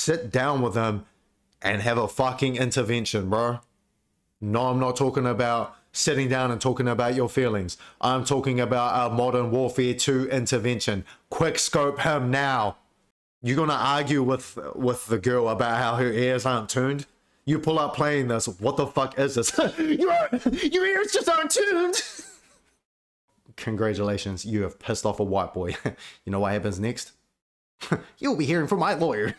sit down with him and have a fucking intervention, bro. No, I'm not talking about sitting down and talking about your feelings. I'm talking about a Modern Warfare 2 intervention. Quick scope him now. You're gonna argue with the girl about how her ears aren't tuned? You pull up playing this, what the fuck is this? Your ears just aren't tuned. Congratulations, you have pissed off a white boy. You know what happens next? You'll be hearing from my lawyer.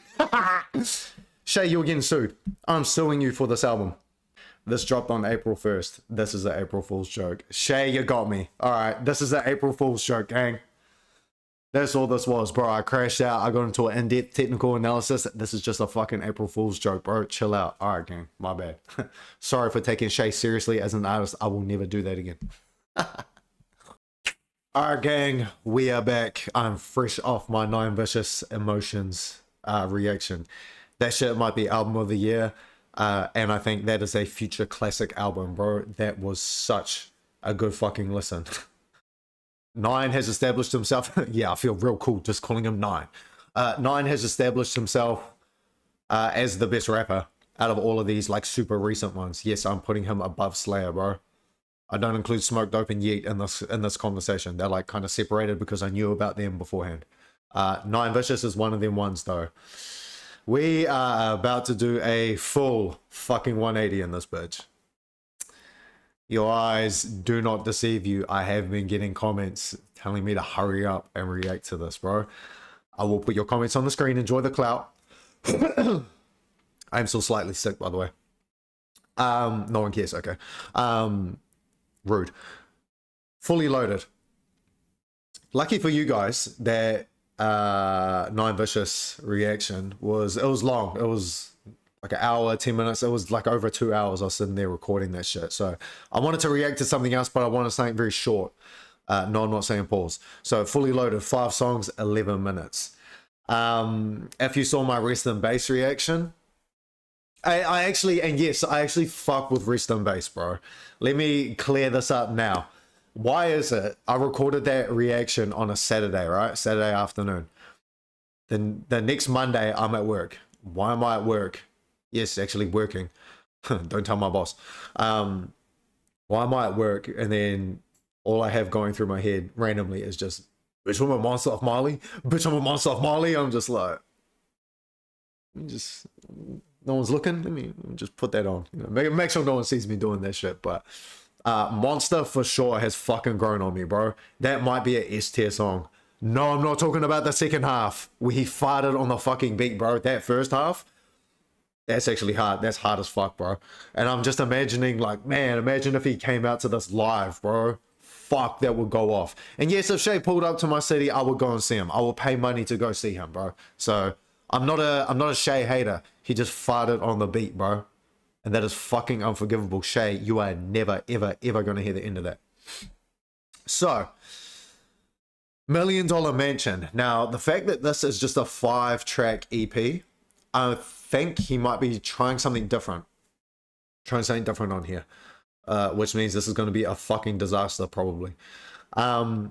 Shay, you're getting sued. I'm suing you for this album. This dropped on April 1st. This is an April Fool's joke. Shay, you got me. Alright, this is an April Fool's joke, gang. That's all this was, bro. I crashed out. I got into an in-depth technical analysis. This is just a fucking April Fool's joke, bro. Chill out. Alright, gang. My bad. Sorry for taking Shay seriously as an artist. I will never do that again. Alright, gang. We are back. I'm fresh off my 9 Vicious Emotions reaction. That shit might be album of the year. And I think that is a future classic album, bro. That was such a good fucking listen. 9 has established himself. Yeah, I feel real cool just calling him 9. 9 has established himself as the best rapper out of all of these like super recent ones. Yes, I'm putting him above Slayer, bro. I don't include Smoke Dope and Yeet in this conversation. They're like kind of separated because I knew about them beforehand. 9 Vicious is one of them ones though. We are about to do a full fucking 180 in this bitch. Your eyes do not deceive you. I have been getting comments telling me to hurry up and react to this, bro. I will put your comments on the screen. Enjoy the clout. I'm still slightly sick, by the way. No one cares, okay. Rude. Fully loaded. Lucky for you guys that 9 Vicious reaction was long. It was like an hour, 10 minutes. It was like over 2 hours. I was sitting there recording that shit. So I wanted to react to something else, but I wanted something very short. No, I'm not saying pause. So fully loaded, 5 songs, 11 minutes. If you saw my Rest in Bass reaction, I actually fuck with Rest in Bass, bro. Let me clear this up now. Why is it I recorded that reaction on a Saturday, right? Saturday afternoon. Then the next Monday, I'm at work. Why am I at work? Yes, actually working. Don't tell my boss. Why am I at work? And then all I have going through my head randomly is just, bitch, I'm a monster of Mali. Bitch, I'm a monster of Mali. I'm just like, no one's looking. Let me just put that on. You know, make sure no one sees me doing that shit. But Monster for sure has fucking grown on me, bro. That might be a S tier song. No, I'm not talking about the second half where he farted on the fucking beat, bro. That first half, that's actually hard. That's hard as fuck, bro. And I'm just imagining, like, man, imagine if he came out to this live, bro. Fuck, that would go off. And yes, if Shay pulled up to my city, I would go and see him. I would pay money to go see him, bro. So I'm not a Shay hater. He just farted on the beat, bro. And that is fucking unforgivable. Shay, you are never, ever, ever going to hear the end of that. So, $1 Million Mansion. Now, the fact that this is just a 5-track EP, I think he might be trying something different. Trying something different on here. Which means this is going to be a fucking disaster, probably. I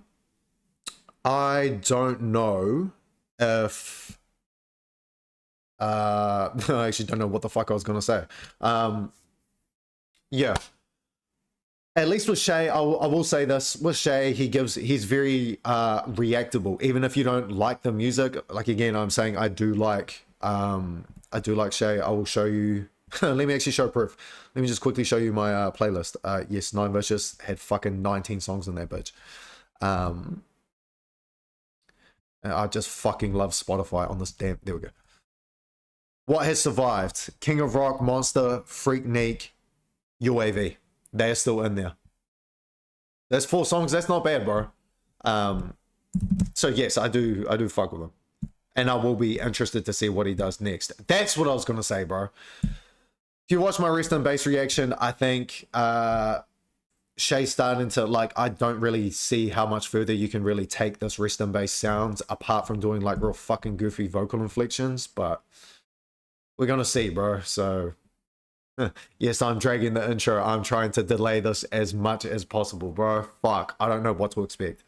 don't know if... I actually don't know what the fuck I was gonna say. Yeah, at least with Shay, I will say this, with Shay, he's very reactable, even if you don't like the music. Like, again, I'm saying I do like Shay. I will show you. Let me actually show proof. Let me just quickly show you my playlist. Yes, 9 Vicious had fucking 19 songs in that bitch. I just fucking love Spotify on this damn. There we go. What has survived? King of Rock, Monster, Freaknik, UAV. They are still in there. That's 4 songs. That's not bad, bro. So yes, I do fuck with him, and I will be interested to see what he does next. That's what I was gonna say, bro. If you watch my Rest in Bass reaction, I think Shay's starting to, like, I don't really see how much further you can really take this Rest in Bass sound apart from doing like real fucking goofy vocal inflections, but we're gonna see, bro. So yes, I'm dragging the intro. I'm trying to delay this as much as possible, bro. Fuck, I don't know what to expect.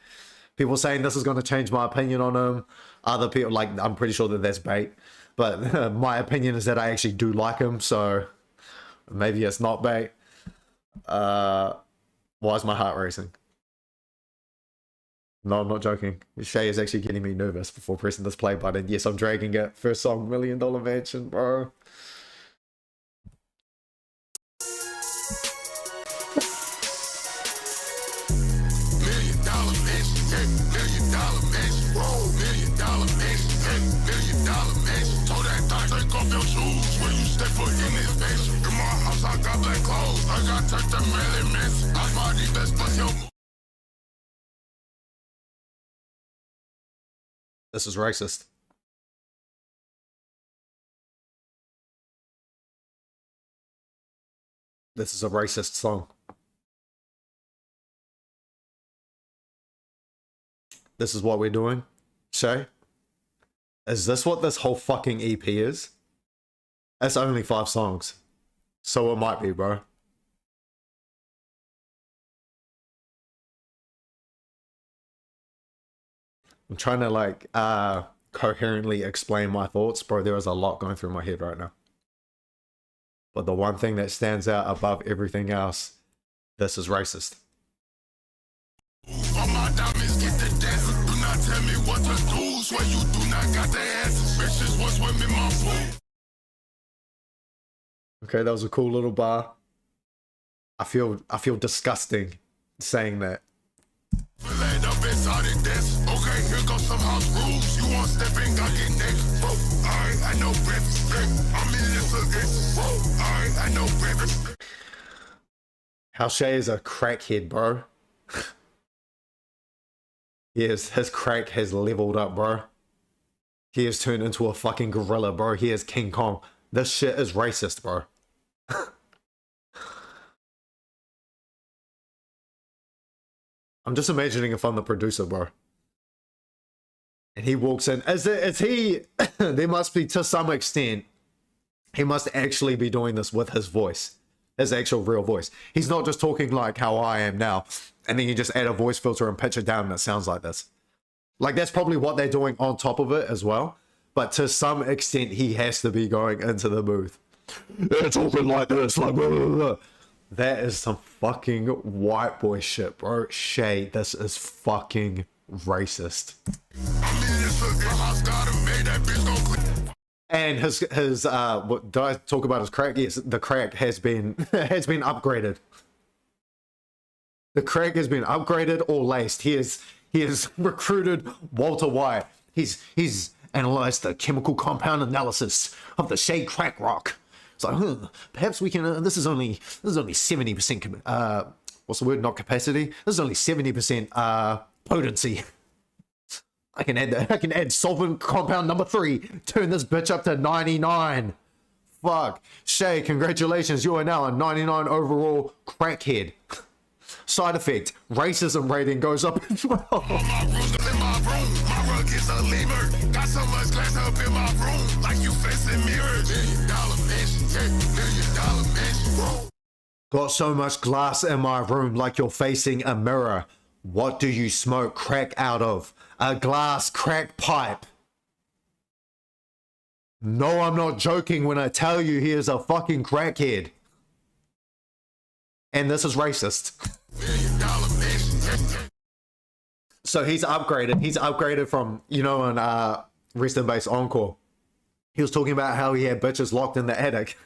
People saying this is gonna change my opinion on him. Other people, like, I'm pretty sure that that's bait. but my opinion is that I actually do like him, so maybe it's not bait. Why is my heart racing? No, I'm not joking. Shay is actually getting me nervous before pressing this play button. Yes, I'm dragging it. First song, $1 Million Mansion, bro. This is racist. This is a racist song. This is what we're doing, Shay? Is this what this whole fucking EP is? That's only 5 songs. So it might be, bro. I'm trying to like coherently explain my thoughts, bro. There is a lot going through my head right now. But the one thing that stands out above everything else, this is racist. All my diamonds get the dance. Do not tell me what to do, swear you do not got the answers. Bitches was with me, my fool. Okay, that was a cool little bar. I feel disgusting saying that. Okay, here goes some house rules. You want stepping, I get next. Alright, I know breath. I'm in this again. Alright, I know breath. How Shay is a crackhead, bro. Yes, his crack has leveled up, bro. He has turned into a fucking gorilla, bro. He is King Kong. This shit is racist, bro. I'm just imagining if I'm the producer, bro. And he walks in. Is he... there must be, to some extent, he must actually be doing this with his voice. His actual real voice. He's not just talking like how I am now. And then you just add a voice filter and pitch it down and it sounds like this. Like, that's probably what they're doing on top of it as well. But to some extent, he has to be going into the booth. They're talking like this, like blah, blah, blah. That is some fucking white boy shit, bro. Shay, this is fucking racist. And his what did I talk about his crack? Yes, the crack has been upgraded. The crack has been upgraded or laced. He has recruited Walter White. He's analyzed the chemical compound analysis of the Shay crack rock. It's like, perhaps we can. This is only 70%. What's the word? Not capacity. This is only 70% potency. I can add that. I can add solvent compound number 3. Turn this bitch up to 99. Fuck, Shay, congratulations. You are now a 99 overall crackhead. Side effect: racism rating goes up as well. Got so much glass up in my room, like you facing mirrors. $1 million mansion, $1 million mansion. Got so much glass in my room, like you're facing a mirror. What do you smoke crack out of? A glass crack pipe. No, I'm not joking when I tell you he is a fucking crackhead. And this is racist. $1 million mansion. So he's upgraded. He's upgraded from, you know, in Rest in Base Encore. He was talking about how he had bitches locked in the attic.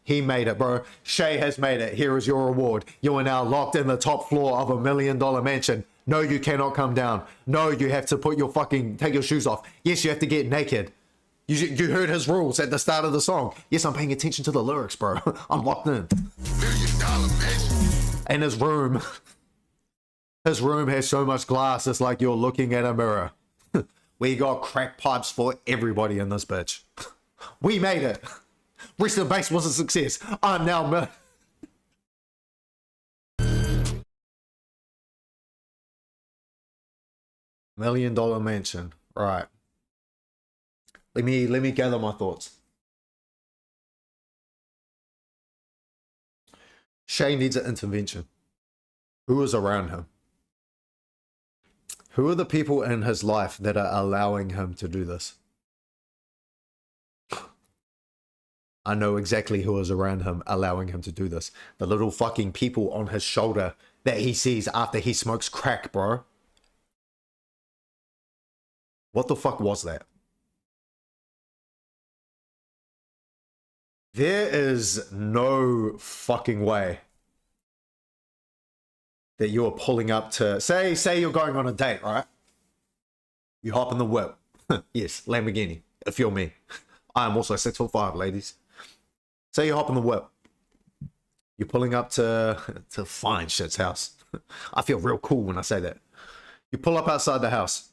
He made it, bro. Shay has made it. Here is your reward. You are now locked in the top floor of $1 million mansion. No, you cannot come down. No, you have to put your fucking, take your shoes off. Yes, you have to get naked. You heard his rules at the start of the song. Yes, I'm paying attention to the lyrics, bro. I'm locked in. $1 million mansion. And his room has so much glass, it's like you're looking at a mirror. We got crack pipes for everybody in this bitch. We made it. Rest in Base was a success. I'm now... $1 million mansion. Right. Let me gather my thoughts. Shay needs an intervention. Who is around him? Who are the people in his life that are allowing him to do this? I know exactly who is around him allowing him to do this. The little fucking people on his shoulder that he sees after he smokes crack, bro. What the fuck was that? There is no fucking way that you are pulling up to, say you're going on a date, right? You hop in the whip. Yes, Lamborghini, if you're me. I am also 6'5", ladies. Say you hop in the whip. You're pulling up to fine shit's house. I feel real cool when I say that. You pull up outside the house.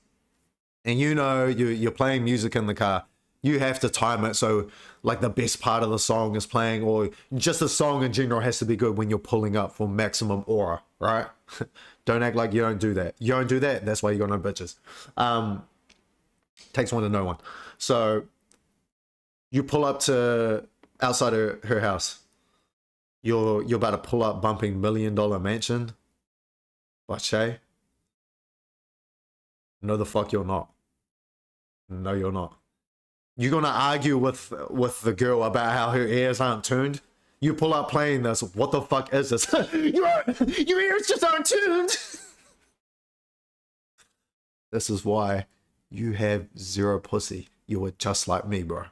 And you know, you're playing music in the car. You have to time it so like the best part of the song is playing, or just the song in general has to be good when you're pulling up for maximum aura, right? Don't act like you don't do that. You don't do that, that's why you got no bitches. Takes one to know one. So you pull up to outside her house. You're about to pull up bumping $1 Million Mansion by Shay. No, the fuck you're not. No, you're not. You're gonna argue with the girl about how her ears aren't tuned. You pull up playing this. What the fuck is this? Your ears just aren't tuned. This is why you have zero pussy. You are just like me, bro.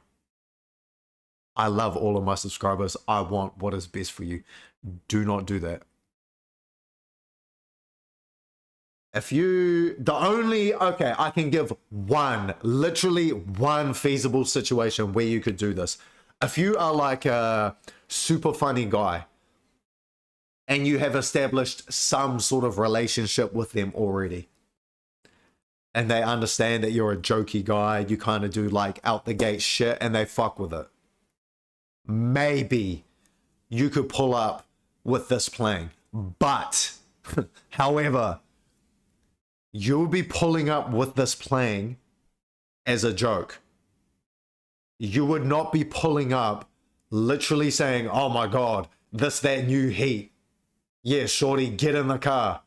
I love all of my subscribers. I want what is best for you. Do not do that. If you, okay, I can give one, literally one feasible situation where you could do this. If you are like a super funny guy and you have established some sort of relationship with them already, and they understand that you're a jokey guy, you kind of do like out the gate shit and they fuck with it, maybe you could pull up with this playing. But, however, you'll be pulling up with this playing as a joke. You would not be pulling up literally saying, oh my God, that new heat. Yeah, shorty, get in the car.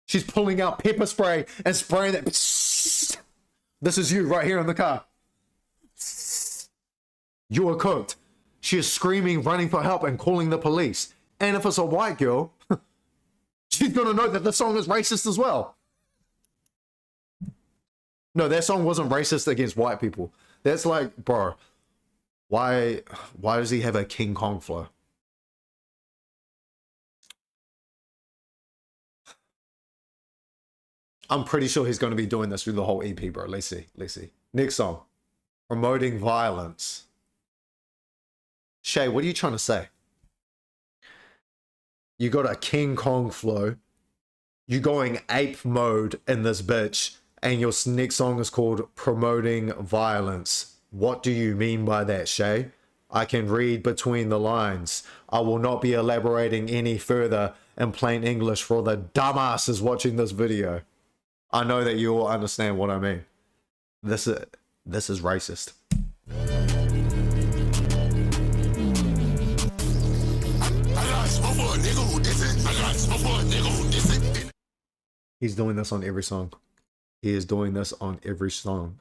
She's pulling out pepper spray and spraying that. This is you right here in the car. You are cooked. She is screaming, running for help and calling the police. And if it's a white girl, she's gonna know that the song is racist as well. No, that song wasn't racist against white people. That's like, bro, why does he have a King Kong flow? I'm pretty sure he's gonna be doing this through the whole EP, bro. Let's see. Next song, Promoting Violence. Shay, what are you trying to say? You got a King Kong flow. You going ape mode in this bitch. And your next song is called Promoting Violence. What do you mean by that, Shay? I can read between the lines. I will not be elaborating any further in plain English for the dumbasses watching this video. I know that you all understand what I mean. This is racist. He's doing this on every song. He is doing this on every song.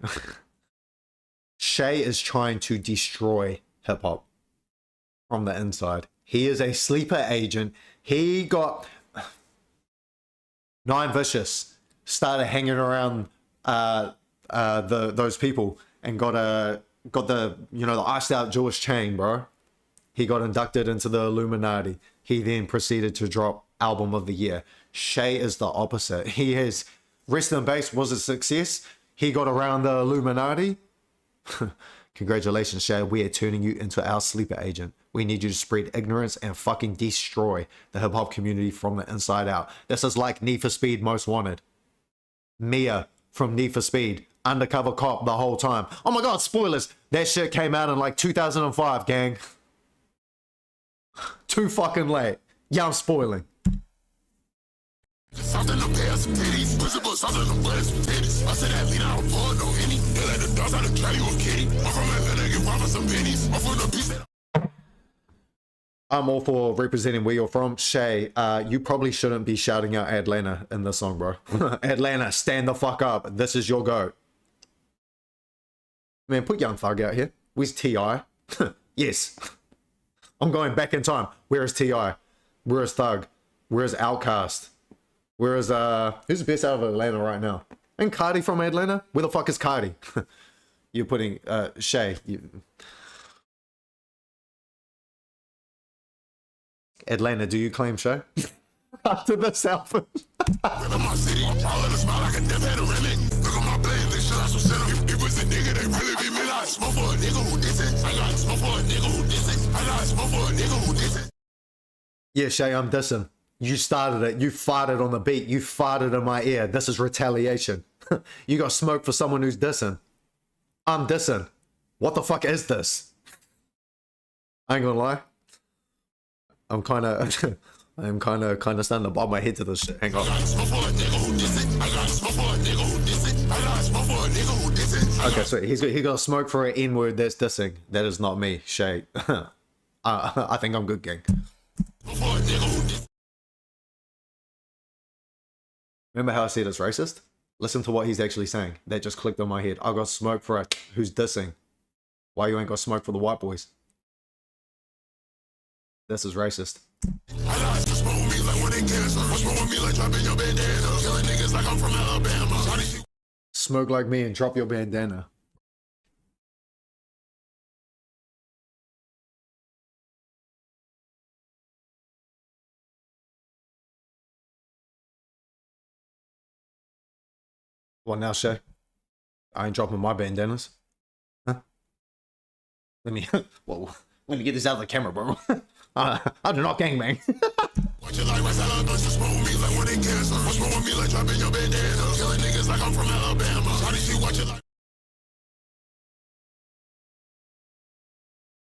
Shay is trying to destroy hip-hop from the inside. He is a sleeper agent. He got... Nine Vicious started hanging around those people and got the the iced out Jewish chain, bro. He got inducted into the Illuminati. He then proceeded to drop Album of the Year. Shay is the opposite. He has Rest in Bass was a success. He got around the Illuminati. Congratulations, Shay. We are turning you into our sleeper agent. We need you to spread ignorance and fucking destroy the hip hop community from the inside out. This is like Need for Speed Most Wanted. Mia from Need for Speed, undercover cop the whole time. Oh my God, spoilers. That shit came out in like 2005, gang. Too fucking late. Yeah, I'm spoiling. I'm all for representing where you're from. Shay, you probably shouldn't be shouting out Atlanta in this song, bro. Atlanta, stand the fuck up. This is your goat. Man, put Young Thug out here. Where's T.I.? Yes. I'm going back in time. Where is T.I.? Where is Thug? Where is Outkast? Where is who's the best out of Atlanta right now? And Cardi from Atlanta? Where the fuck is Cardi? You're putting Shay. Atlanta, do you claim Shay? After this album. Yeah, Shay, I'm dissing. You started it. You farted on the beat. You farted in my ear. This is retaliation. You got smoke for someone who's dissing. I'm dissing. What the fuck is this? I ain't gonna lie. I'm kind of starting to bob my head to this shit. Hang on. Okay, so he got smoke for an N-word that's dissing. That is not me, Shay. I think I'm good, gang. Remember how I said it's racist? Listen to what he's actually saying. That just clicked on my head. I got smoke for a who's dissing. Why you ain't got smoke for the white boys? This is racist. Smoke like me and drop your bandana. What now, Shay? I ain't dropping my bandanas. Huh? Let me whoa. Let me get this out of the camera, bro. I do not gangbang.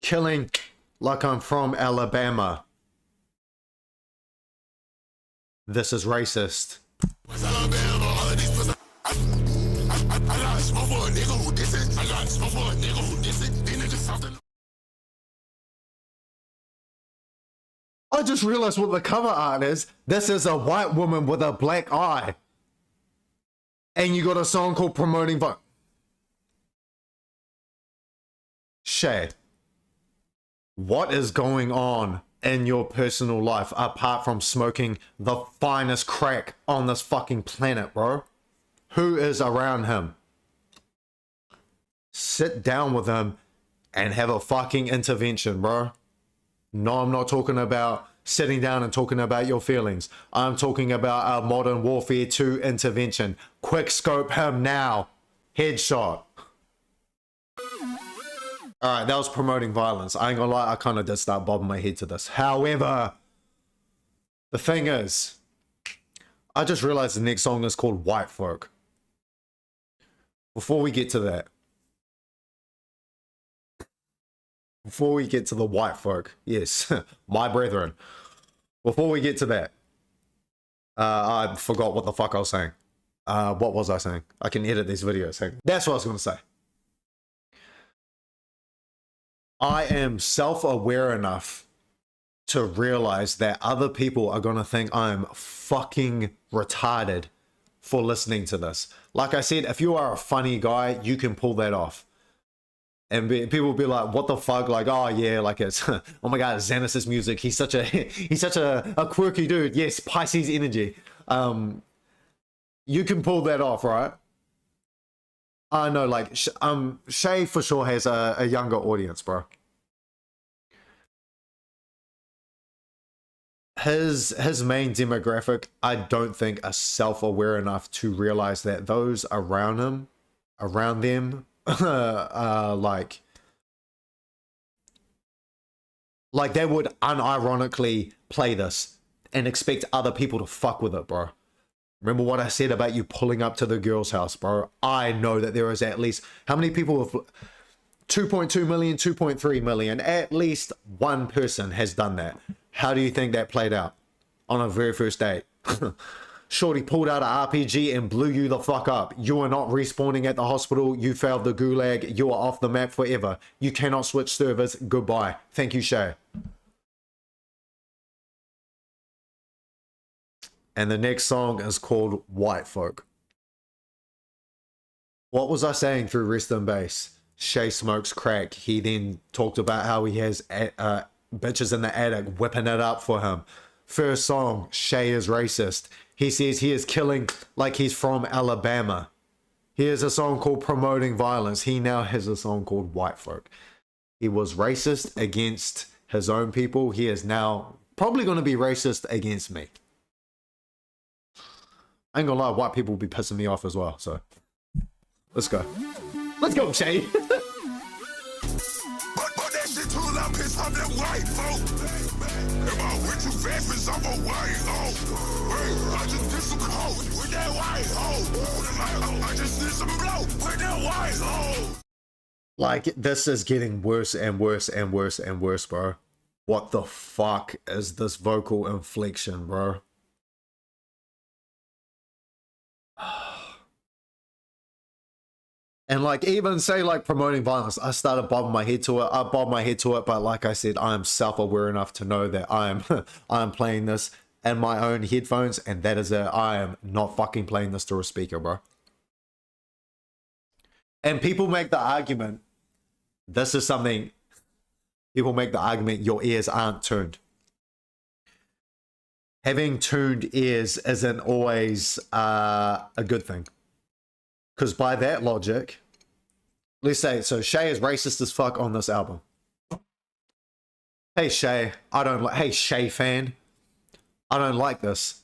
Killing like I'm from Alabama. This is racist. I just realized what the cover art is. This is a white woman with a black eye. And you got a song called Promoting Vote. Shay, what is going on in your personal life apart from smoking the finest crack on this fucking planet, bro? Who is around him? Sit down with him and have a fucking intervention, bro. No, I'm not talking about sitting down and talking about your feelings. I'm talking about a Modern Warfare 2 intervention. Quick scope him now. Headshot. Alright, that was promoting violence. I ain't gonna lie, I kind of did start bobbing my head to this. However, the thing is, I just realized the next song is called White Folk. Before we get to that, before we get to the white folk, yes, my brethren, before we get to that, I forgot what the fuck I was saying. What was I saying? I can edit these videos. That's what I was going to say. I am self-aware enough to realize that other people are going to think I'm fucking retarded for listening to this. Like I said, if you are a funny guy, you can pull that off. And people will be like, what the fuck? Like, oh yeah, like it's, oh my God, Xanis's music. He's such a quirky dude. Yes, Pisces energy. You can pull that off, right? I know, like, Shay for sure has a younger audience, bro. His main demographic, I don't think, are self-aware enough to realize that those around him, around them, like they would unironically play this and expect other people to fuck with it, bro. Remember what I said about you pulling up to the girl's house, bro? I know that there is at least, how many people have, 2.2 million, 2.3 million, at least one person has done that. How do you think that played out on a very first date? Shorty pulled out an RPG and blew you the fuck up. You are not respawning at the hospital. You failed the gulag. You are off the map forever. You cannot switch servers. Goodbye. Thank you, Shay. And the next song is called White Folk. What was I saying through rest and bass? Shay smokes crack. He then talked about how he has bitches in the attic whipping it up for him. First song, Shay is racist. He says he is killing like he's from Alabama. He has a song called Promoting Violence. He now has a song called White Folk. He was racist against his own people. He is now probably going to be racist against me. I ain't gonna lie, white people will be pissing me off as well, so let's go. Let's go, Shay. Like, this is getting worse and worse and worse and worse, bro. What the fuck is this vocal inflection, bro? And like, even say like promoting violence, I started bobbing my head to it. I bobbed my head to it, but like I said, I am self-aware enough to know that I am playing this in my own headphones, and that is it. I am not fucking playing this through a speaker, bro. And people make the argument, this is something, people make the argument, your ears aren't tuned. Having tuned ears isn't always a good thing. Because by that logic, let's say, so Shay is racist as fuck on this album. Hey Shay, hey Shay fan, I don't like this.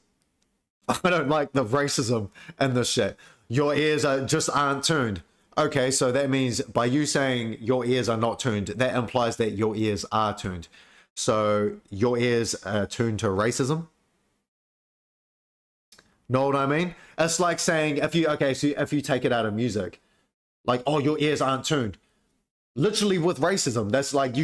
I don't like the racism and this shit. Your ears aren't tuned. Okay, so that means by you saying your ears are not tuned, that implies that your ears are tuned. So your ears are tuned to racism. Know what I mean? It's like saying, if you take it out of music, like, oh, your ears aren't tuned. Literally with racism, that's like,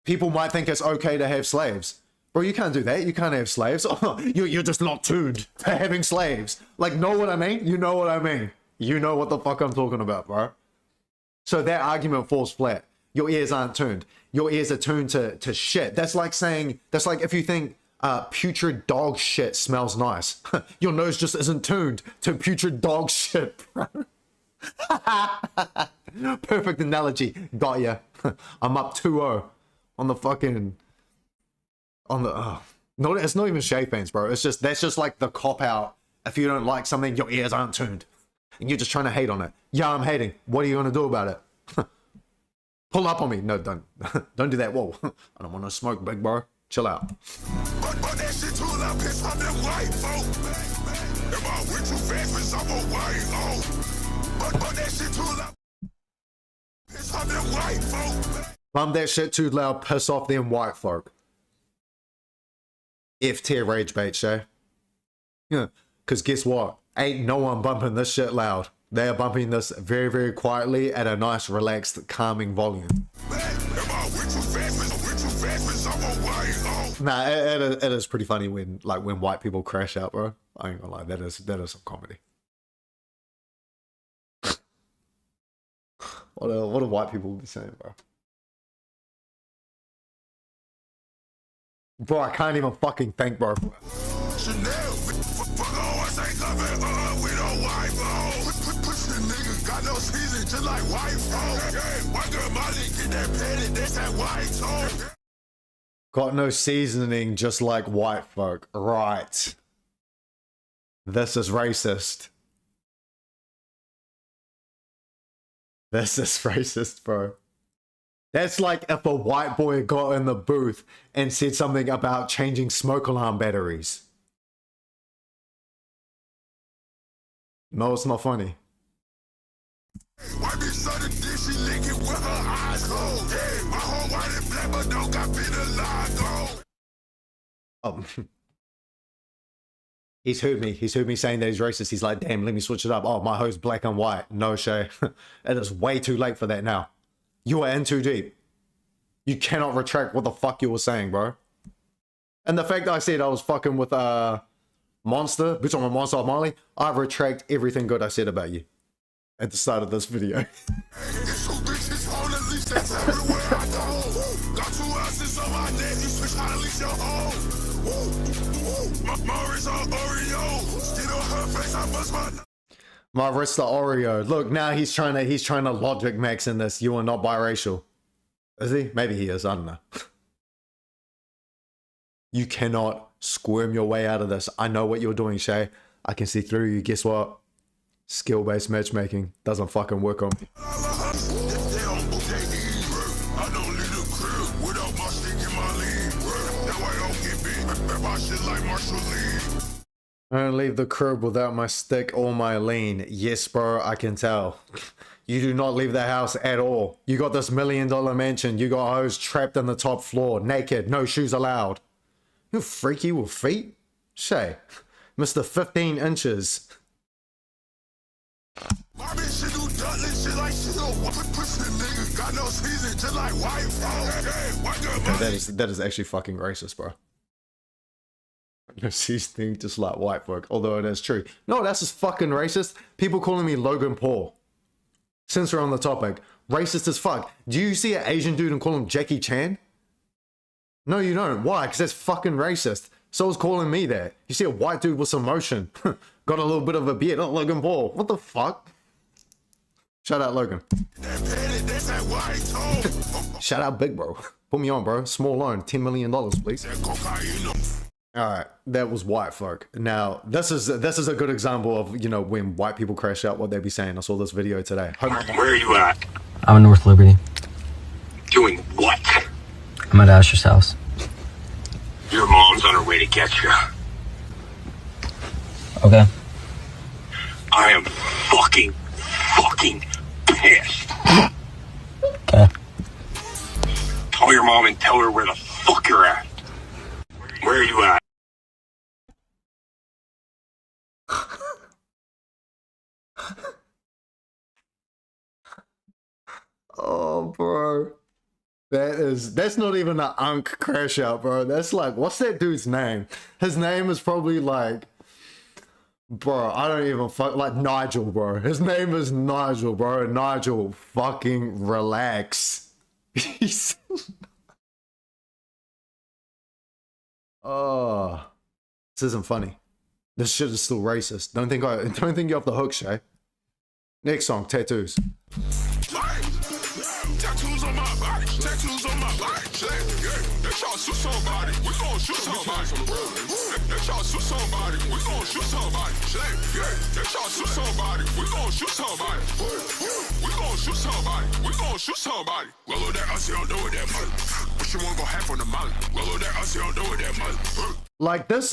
people might think it's okay to have slaves. Bro, you can't do that. You can't have slaves. Oh, you're just not tuned to having slaves. Like, know what I mean? You know what I mean? You know what the fuck I'm talking about, bro. So that argument falls flat. Your ears aren't tuned. Your ears are tuned to shit. That's like saying, that's like if you think, putrid dog shit smells nice. Your nose just isn't tuned to putrid dog shit, bro. Perfect analogy. Got ya. I'm up 2-0 on the fucking, no, it's not even Shay fans, bro. It's just, that's just like the cop out. If you don't like something, your ears aren't tuned. And you're just trying to hate on it. Yeah, I'm hating. What are you going to do about it? Pull up on me. No, don't. Don't do that. Whoa. I don't want to smoke, big bro. Chill out. But that shit too loud, piss from them white folk. If I went too fast, piss off a white folk. But that shit too loud, piss from them white folk. Bump that shit too loud, piss off them white folk. F tier rage bait, Shay. Yeah, because guess what? Ain't no one bumping this shit loud. They are bumping this very, very quietly at a nice, relaxed, calming volume. Nah, it is pretty funny when white people crash out, bro. I ain't gonna lie, that is some comedy. What do white people be saying, bro? Bro, I can't even fucking think, bro. Got no seasoning, just like white folk. Right. This is racist. This is racist, bro. That's like if a white boy got in the booth and said something about changing smoke alarm batteries. No, it's not funny. He's heard me. He's heard me saying that he's racist. He's like, damn, let me switch it up. Oh, my hoe's black and white. No, Shay. It is way too late for that now. You are in too deep. You cannot retract what the fuck you were saying, bro. And the fact that I said I was fucking with Monster, bitch, I'm a monster of Molly, I retract everything good I said about you at the start of this video. My wrist the Oreo. Look, now he's trying to logic max in this. You are not biracial. Is he? Maybe he is. I don't know. You cannot squirm your way out of this. I know what you're doing, Shay. I can see through you. Guess what? Skill-based matchmaking doesn't fucking work on me. I don't leave the crib without my stick or my lean. Yes, bro, I can tell. You do not leave the house at all. You got this $1 million mansion. You got hoes trapped on the top floor, naked, no shoes allowed. You freaky with feet? Shay, Mr. 15 inches. That is actually fucking racist, bro. No seasoning, just like white folk. Although it is true. No, that's just fucking racist. People calling me Logan Paul. Since we're on the topic, racist as fuck. Do you see an Asian dude and call him Jackie Chan? No, you don't. Why? Because that's fucking racist. So's calling me that. You see a white dude with some motion. Got a little bit of a beard. Oh, Logan Paul. What the fuck? Shout out Logan. Shout out Big Bro. Put me on, bro. Small loan. $10 million, please. Alright, that was white folk. Now, this is a good example of, you know, when white people crash out, what they be saying. I saw this video today. Where are you at? I'm in North Liberty. Doing what? I'm at Asher's house. Your mom's on her way to get you. Okay. I am fucking pissed. Okay. Call your mom and tell her where the fuck you're at. Where are you at? Oh, bro. That's not even an unk crash out, bro. That's like, what's that dude's name? His name is probably like, bro, I don't even fuck, like Nigel, bro. His name is Nigel, bro. Nigel, fucking relax. Oh, this isn't funny. This shit is still racist. Don't think you're off the hook, Shay. Next song, tattoos. Tattoos on my body, tattoos on my body. They try to shoot somebody, we gon' shoot somebody. They try to shoot somebody, we gon' shoot somebody. They try to shoot somebody, we gon' shoot somebody. We gon' shoot somebody, we gon' shoot somebody. Well, look that I see I'm doing that money. What you wanna go half on the molly? Well, look that I see I'm doing that money. Like this.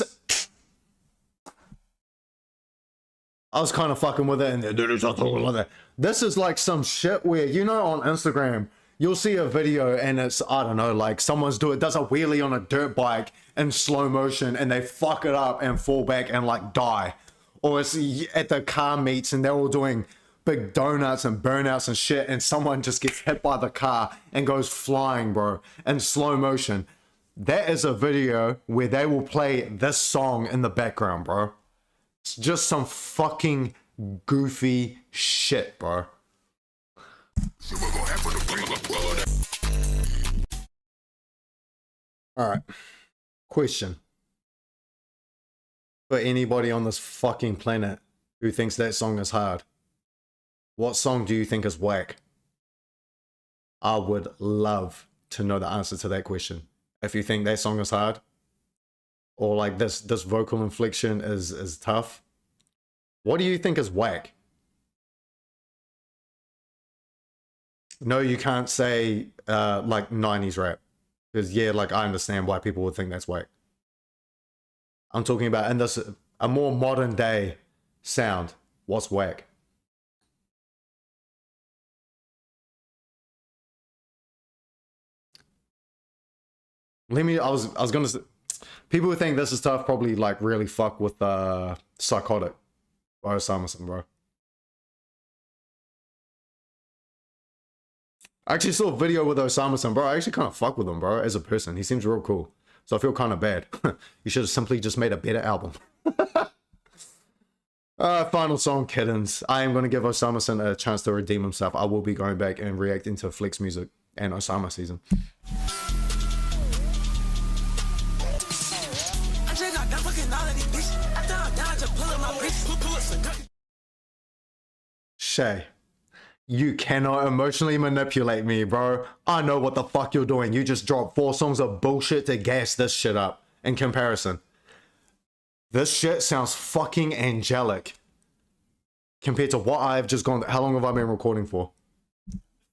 I was kind of fucking with it, and the dude just talking like that. This is like some shit where, you know, on Instagram, you'll see a video and it's, I don't know, like someone's does a wheelie on a dirt bike in slow motion and they fuck it up and fall back and like die. Or it's at the car meets and they're all doing big donuts and burnouts and shit and someone just gets hit by the car and goes flying, bro, in slow motion. That is a video where they will play this song in the background, bro. It's just some fucking goofy shit, bro. Alright. Question. For anybody on this fucking planet who thinks that song is hard, what song do you think is whack? I would love to know the answer to that question. If you think that song is hard, or like this vocal inflection is tough, what do you think is whack? No, you can't say like 90s rap, because yeah, like I understand why people would think that's whack. I'm talking about in this a more modern day sound. What's whack? Let me. I was gonna say, people who think this is tough probably like really fuck with Psychotic by Osamason, bro. I actually saw a video with Osamason, bro. I actually kind of fuck with him, bro, as a person. He seems real cool. So I feel kind of bad. You should have simply just made a better album. Final song, Kittens. I am going to give Osamason a chance to redeem himself. I will be going back and reacting to Flex music and Osama season. Shay, you cannot emotionally manipulate me, bro. I know what the fuck you're doing. You just dropped 4 songs of bullshit to gas this shit up in comparison. This shit sounds fucking angelic compared to what I've just gone. How long have I been recording for?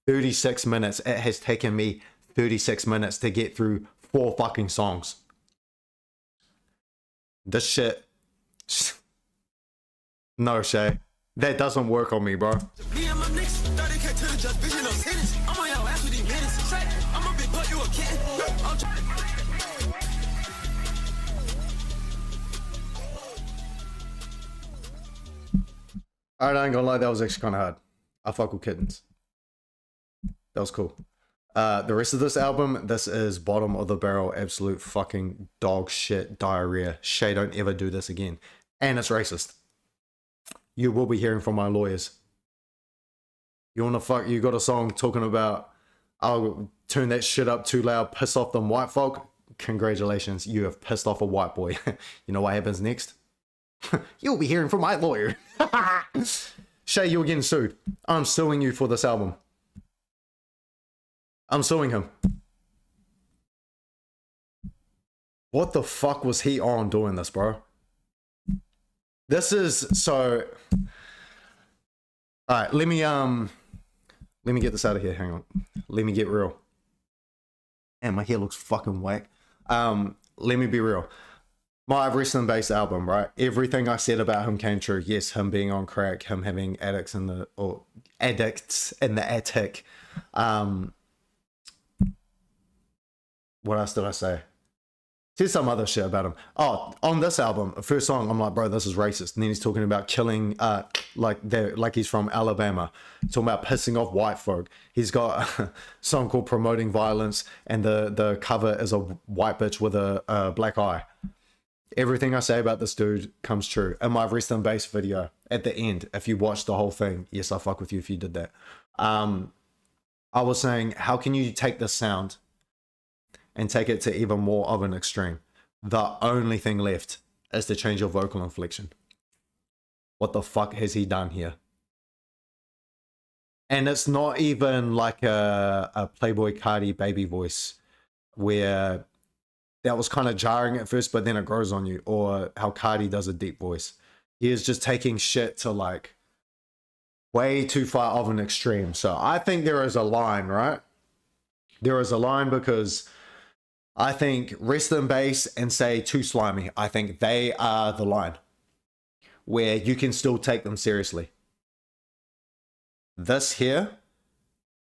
36 minutes. It has taken me 36 minutes to get through 4 fucking songs. This shit. No, Shay. That doesn't work on me, bro. Me and my niggas, 30K to the judge, vision of sentence. I'm on your ass with these minutes. Say, I'm a big butt, you a kid. I'm trying. Alright, I ain't gonna lie, that was actually kind of hard. I fuck with Kittens. That was cool. The rest of this album, this is bottom of the barrel, absolute fucking dog shit diarrhea. Shay, don't ever do this again. And it's racist. You will be hearing from my lawyers. You wanna fuck, you got a song talking about, I'll turn that shit up too loud, piss off them white folk. Congratulations, you have pissed off a white boy. You know what happens next? You'll be hearing from my lawyer. Shay, you're getting sued. I'm suing you for this album. I'm suing him. What the fuck was he on doing this, bro? This is so. Alright, let me get this out of here. Hang on. Let me get real. And my hair looks fucking whack. Let me be real. My Rest in Bass album, right? Everything I said about him came true. Yes, him being on crack, him having addicts in the attic. What else did I say? Said some other shit about him. Oh, on this album, first song, I'm like, bro, this is racist. And then he's talking about killing, like he's from Alabama. He's talking about pissing off white folk. He's got a song called Promoting Violence, and the cover is a white bitch with a black eye. Everything I say about this dude comes true. In my Rest in Bass video, at the end, if you watch the whole thing, yes, I fuck with you if you did that. I was saying, how can you take this sound and take it to even more of an extreme? The only thing left is to change your vocal inflection. What the fuck has he done here? And it's not even like a Playboy Cardi baby voice where that was kind of jarring at first, but then it grows on you, or how Cardi does a deep voice. He is just taking shit to like way too far of an extreme. So I think there is a line, right? There is a line, because I think Rest in Bass and say Too Slimy, I think they are the line where you can still take them seriously. This here,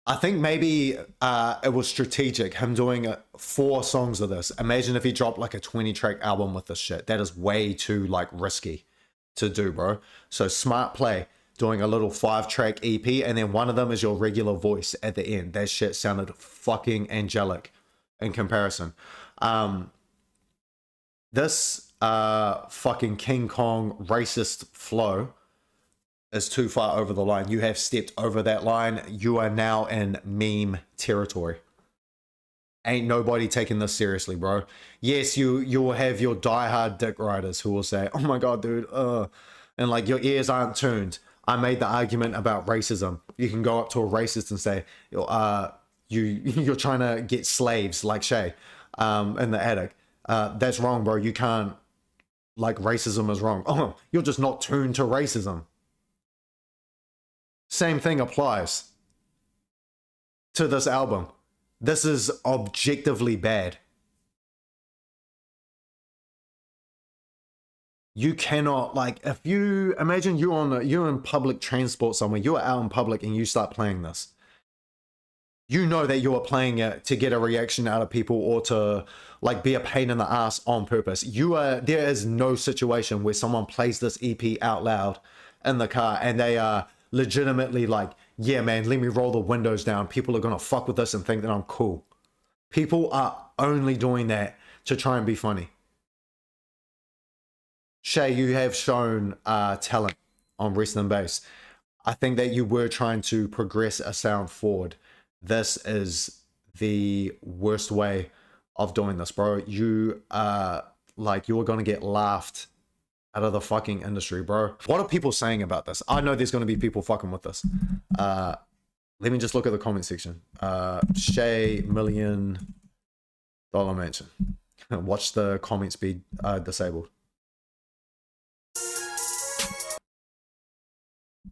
I think maybe it was strategic, him doing 4 songs of this. Imagine if he dropped like a 20-track album with this shit. That is way too like risky to do, bro. So smart play, doing a little 5-track EP, and then one of them is your regular voice at the end. That shit sounded fucking angelic in comparison. This fucking King Kong racist flow is too far over the line. You have stepped over that line. You are now in meme territory. Ain't nobody taking this seriously, bro. Yes, you will have your diehard dick riders who will say, oh my god, dude, and like your ears aren't tuned. I made the argument about racism. You can go up to a racist and say, you're trying to get slaves like Shay in the attic. That's wrong, bro. You can't, like, racism is wrong. Oh, you're just not tuned to racism. Same thing applies to this album. This is objectively bad. You cannot, like, if you imagine you're in public transport somewhere, you're out in public and you start playing this. You know that you are playing it to get a reaction out of people, or to like be a pain in the ass on purpose. There is no situation where someone plays this EP out loud in the car and they are legitimately like, yeah, man, let me roll the windows down. People are going to fuck with this and think that I'm cool. People are only doing that to try and be funny. Shay, you have shown talent on Rest in Bass. I think that you were trying to progress a sound forward. This is the worst way of doing this, bro. You are like, you're going to get laughed out of the fucking industry, bro. What are people saying about this? I know there's going to be people fucking with this. Let me just look at the comment section. Shay $1 Million Mansion. Watch the comments be disabled.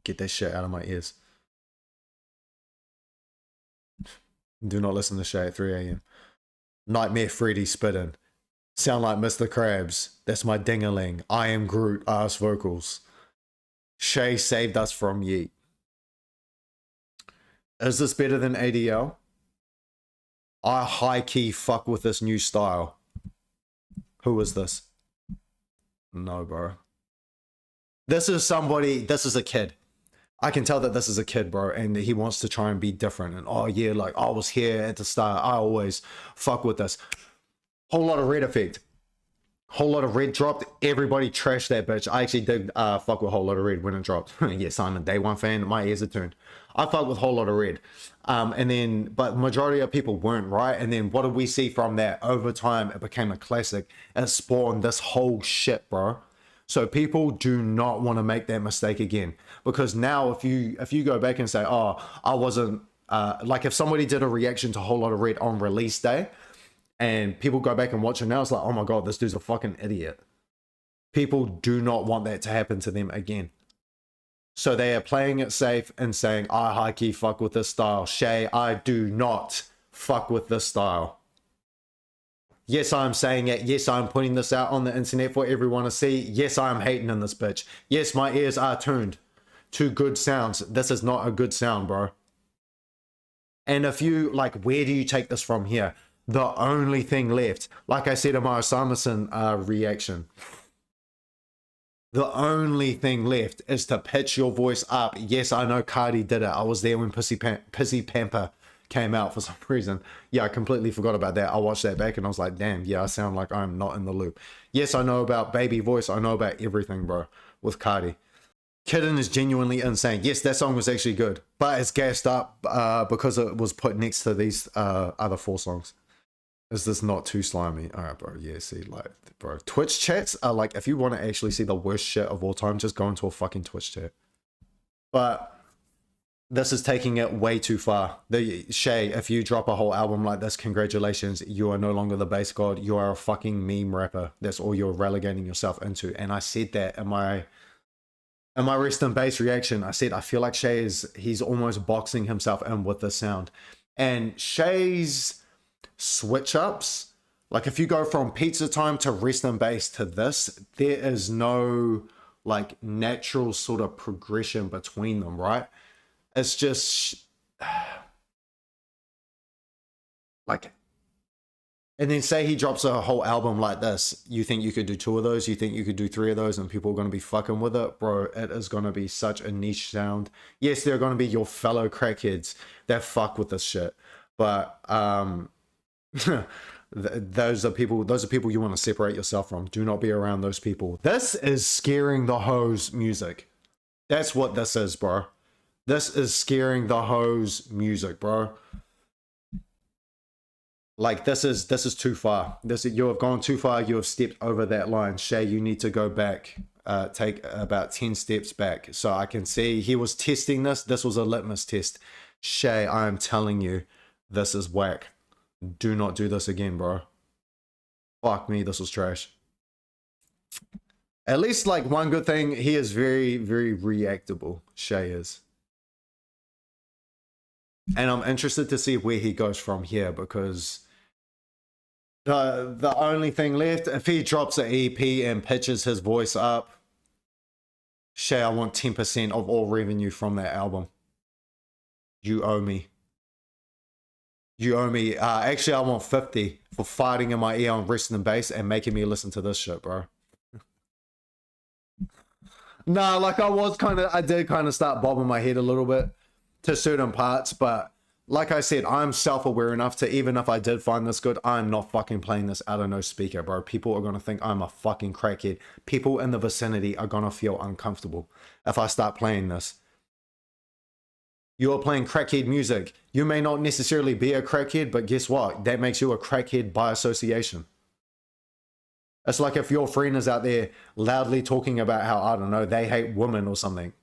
Get that shit out of my ears. Do not listen to Shay at 3 a.m. Nightmare Freddy spitting. Sound like Mr. Krabs. That's my ding-a-ling. I am Groot. Ass vocals. Shay saved us from Yeet. Is this better than ADL? I high-key fuck with this new style. Who is this? No, bro. This is somebody, this is a kid. I can tell that this is a kid, bro, and he wants to try and be different. And oh yeah, like I was here at the start. I always fuck with this. Whole lot of red effect. Whole lot of red dropped. Everybody trashed that bitch. I actually did fuck with Whole Lot of Red when it dropped. Yes, I'm a day one fan. My ears are turned. I fuck with Whole Lot of Red. And then, but majority of people weren't, right? And then what did we see from that? Over time, it became a classic. It spawned this whole shit, bro. So people do not want to make that mistake again. Because now if you go back and say, oh, I wasn't, like if somebody did a reaction to Whole Lot of Red on release day, and people go back and watch it now, it's like, oh my God, this dude's a fucking idiot. People do not want that to happen to them again. So they are playing it safe and saying, I high-key fuck with this style. Shay, I do not fuck with this style. Yes, I'm saying it. Yes, I'm putting this out on the internet for everyone to see. Yes, I'm hating in this bitch. Yes, my ears are tuned to good sounds. This is not a good sound, bro. And if you, like, where do you take this from here? The only thing left, like I said in my Osamason reaction, the only thing left is to pitch your voice up. Yes, I know Cardi did it. I was there when Pissy Pamper came out for some reason. Yeah, I completely forgot about that. I watched that back and I was like, damn, yeah, I sound like I'm not in the loop. Yes, I know about baby voice. I know about everything, bro, with Cardi. Kittens is genuinely insane. Yes, that song was actually good, but it's gassed up because it was put next to these other 4 songs. Is this not too slimy? All right, bro. Yeah, see, like, bro, Twitch chats are like, if you want to actually see the worst shit of all time, just go into a fucking Twitch chat. But this is taking it way too far. Shay, if you drop a whole album like this, congratulations. You are no longer the bass god. You are a fucking meme rapper. That's all you're relegating yourself into. And I said that in my rest in bass reaction. I said, I feel like he's almost boxing himself in with the sound. And Shay's switch ups, like if you go from Pizza Time to Rest in Bass to this, there is no like natural sort of progression between them, right? It's just like, and then say he drops a whole album like this, you think you could do 2 of those, you think you could do 3 of those, and people are going to be fucking with it, bro. It is going to be such a niche sound. Yes, they're going to be your fellow crackheads that fuck with this shit, but those are people you want to separate yourself from. Do not be around those people. This is scaring the hoes music. That's what this is, bro. This is scaring the hoes music, bro. Like this is too far. You have gone too far. You have stepped over that line. Shay, you need to go back. Take about 10 steps back. So I can see he was testing this. This was a litmus test. Shay, I am telling you, this is whack. Do not do this again, bro. Fuck me, this was trash. At least, like, one good thing, he is very, very reactable. Shay is. And I'm interested to see where he goes from here, because the only thing left, if he drops an EP and pitches his voice up, Shay, I want 10% of all revenue from that album. You owe me. You owe me. Actually, I want 50 for farting in my ear on Rest in Bass and making me listen to this shit, bro. Nah, like I did kind of start bobbing my head a little bit to certain parts, but like I said, I'm self-aware enough to, even if I did find this good, I'm not fucking playing this out of no speaker, bro. People are going to think I'm a fucking crackhead. People in the vicinity are going to feel uncomfortable if I start playing this. You're playing crackhead music. You may not necessarily be a crackhead, but guess what? That makes you a crackhead by association. It's like if your friend is out there loudly talking about how, I don't know, they hate women or something,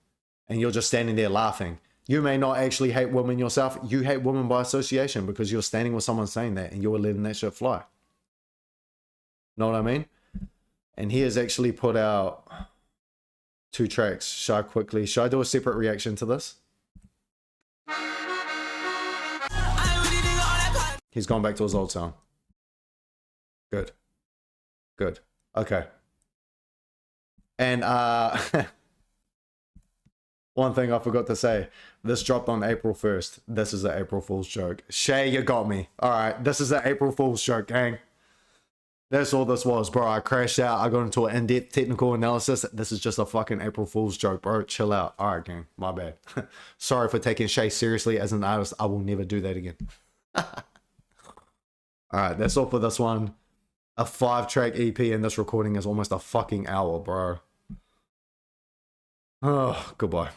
and you're just standing there laughing. You may not actually hate women yourself. You hate women by association because you're standing with someone saying that and you're letting that shit fly. Know what I mean? And he has actually put out 2 tracks. Should I do a separate reaction to this? He's gone back to his old sound. Good. Good. Okay. And one thing I forgot to say. This dropped on April 1st. This is an April Fool's joke. Shay, you got me. Alright, this is an April Fool's joke, gang. That's all this was, bro. I crashed out. I got into an in-depth technical analysis. This is just a fucking April Fool's joke, bro. Chill out. Alright, gang. My bad. Sorry for taking Shay seriously as an artist. I will never do that again. Alright, that's all for this one. A 5-track EP, and this recording is almost a fucking hour, bro. Oh, goodbye.